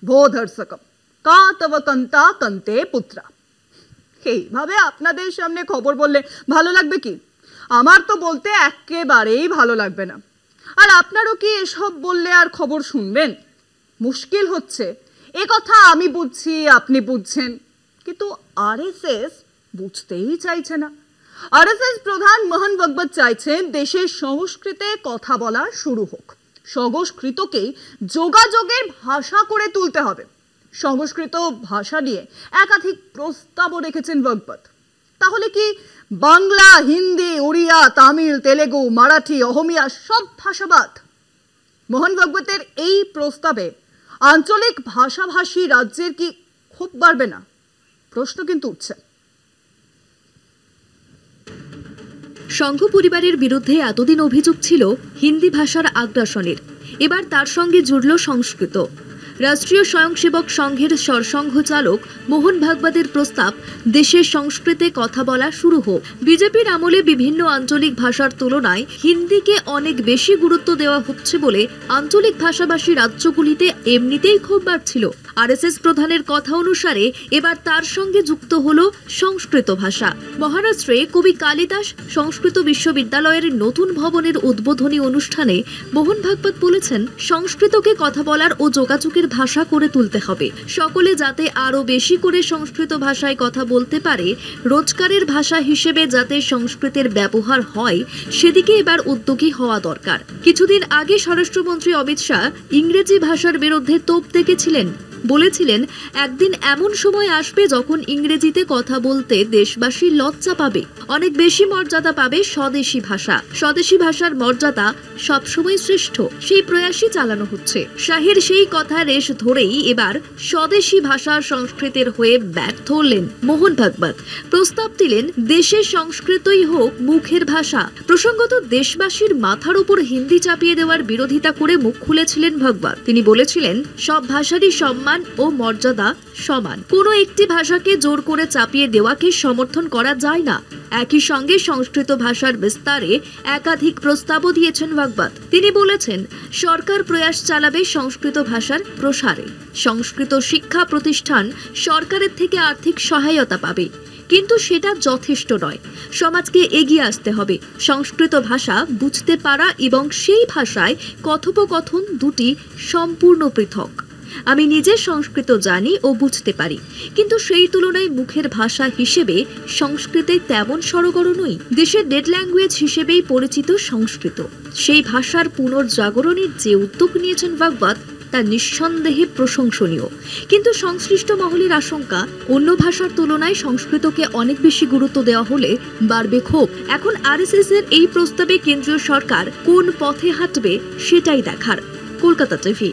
ভোধর্ষকম কা তব কন্তা কন্তে পুত্রা। এইভাবে আপনাদের সামনে খবর বললে ভালো লাগবে কি? আমার তো বলতে একেবারেই ভালো লাগবে না। আর আপনারও কি এসব বললে আর খবর শুনবেন? মুশকিল হচ্ছে, এ কথা আমি বুঝছি, আপনি বুঝছেন, কিন্তু আরএসএস বুঝতেই চাইছে না। আরএসএস প্রধান মোহন ভাগবত চাইছেন দেশের সংস্কৃতে কথা বলা শুরু হোক, সংস্কৃতকেই যোগাযোগের ভাষা করে তুলতে হবে। সংস্কৃত ভাষা নিয়ে একাধিক প্রস্তাবও রেখেছেন ভাগবত। তাহলে কি বাংলা, হিন্দি, ওড়িয়া, তামিল, তেলেগু, মারাঠি, অহমিয়া সব ভাষাবাদ? মোহন ভাগবতের এই প্রস্তাবে আঞ্চলিক ভাষাভাষী রাজ্যের কি ক্ষোভ বাড়বে না? প্রশ্ন কিন্তু উঠছে। সংঘ পরিবারের বিরুদ্ধে এতদিন অভিযোগ ছিল হিন্দি ভাষার আগ্রাসনের, এবার তার সঙ্গে জুড়ল সংস্কৃত। রাষ্ট্রীয় স্বয়ংসেবক সংঘের সরসংঘ চালক মোহন ভাগবতের প্রস্তাব, দেশের সংস্কৃতে কথা বলা শুরু হোক। বিজেপির আমলে বিভিন্ন আঞ্চলিক ভাষার তুলনায় হিন্দিকে অনেক বেশি গুরুত্ব দেওয়া হচ্ছে বলে আঞ্চলিক ভাষাভাষী রাজ্যগুলিতে এমনিতেই ক্ষোভ বাড়ছিল। আরএসএস প্রধানের কথা অনুসারে এবার তার সঙ্গে যুক্ত হলো সংস্কৃত ভাষা। মহারাষ্ট্রে কবি কালিদাস সংস্কৃত বিশ্ববিদ্যালয়ের নতুন ভবনের উদ্বোধনী অনুষ্ঠানে মোহন ভাগবত বলেছেন, সংস্কৃতকে কথা বলার ও যোগাযোগের ভাষা করে তুলতে হবে। সকলে যাতে আরো বেশি করে সংস্কৃত ভাষায় কথা বলতে পারে, রোজগারের ভাষা হিসেবে যাতে সংস্কৃতের ব্যবহার হয়, সেদিকে এবার উদ্যোগী হওয়া দরকার। কিছুদিন আগে স্বরাষ্ট্রমন্ত্রী অমিত শাহ ইংরেজি ভাষার বিরুদ্ধে তোপ দেখিয়েছিলেন, বলেছিলেন একদিন এমন সময় আসবে যখন ইংরেজিতে কথা বলতে দেশবাসী লজ্জা পাবে, অনেক বেশি মর্যাদা পাবে স্বদেশী ভাষা। স্বদেশী ভাষার মর্যাদা সবসময় শ্রেষ্ঠ, সেই প্রয়াসই চালানো হচ্ছে। শাহের সেই কথা রেশ ধরেই এবার স্বদেশী ভাষা সংস্কৃতের হয়ে ব্যর্থ হলেন মোহন ভাগবত। প্রস্তাব দিলেন দেশের সংস্কৃতই হোক মুখের ভাষা। প্রসঙ্গত, দেশবাসীর মাথার উপর হিন্দি চাপিয়ে দেওয়ার বিরোধিতা করে মুখ খুলেছিলেন ভাগবত। তিনি বলেছিলেন, সব ভাষারই সম্মান ও মর্যাদা সমান, কোনো একটি ভাষাকে জোর করে চাপিয়ে দেওয়াকে সমর্থন করা যায় না। একই সঙ্গে সংস্কৃত ভাষার বিস্তারে একাধিক প্রস্তাবও দিয়েছেন ভাগবত। তিনি বলেছেন, সরকার প্রয়াস চালাবে সংস্কৃত ভাষার প্রসারে। সংস্কৃত শিক্ষা প্রতিষ্ঠান সরকারের থেকে আর্থিক সহায়তা পাবে, কিন্তু সেটা যথেষ্ট নয়। সমাজকে এগিয়ে আসতে হবে। সংস্কৃত ভাষা বুঝতে পারা এবং সেই ভাষায় কথোপকথন দুটি সম্পূর্ণ পৃথক। আমি নিজে সংস্কৃত জানি ও বুঝতে পারি, কিন্তু সেই তুলনায় মুখের ভাষা হিসেবে সংস্কৃতে তেমন সড়গড় নই। দেশের ডেড ল্যাঙ্গুয়েজ হিসেবেই পরিচিত সংস্কৃত। সেই ভাষার পুনর্জাগরণের যে উদ্যোগ নিয়েছেন ভাগবত, তা নিঃসন্দেহে প্রশংসনীয়, কিন্তু সংশ্লিষ্ট মহলের আশঙ্কা, অন্য ভাষার তুলনায় সংস্কৃতকে অনেক বেশি গুরুত্ব দেওয়া হলে বাড়বে ক্ষোভ। এখন আরএসএস এর এই প্রস্তাবে কেন্দ্রীয় সরকার কোন পথে হাঁটবে সেটাই দেখার। কলকাতা টিভি।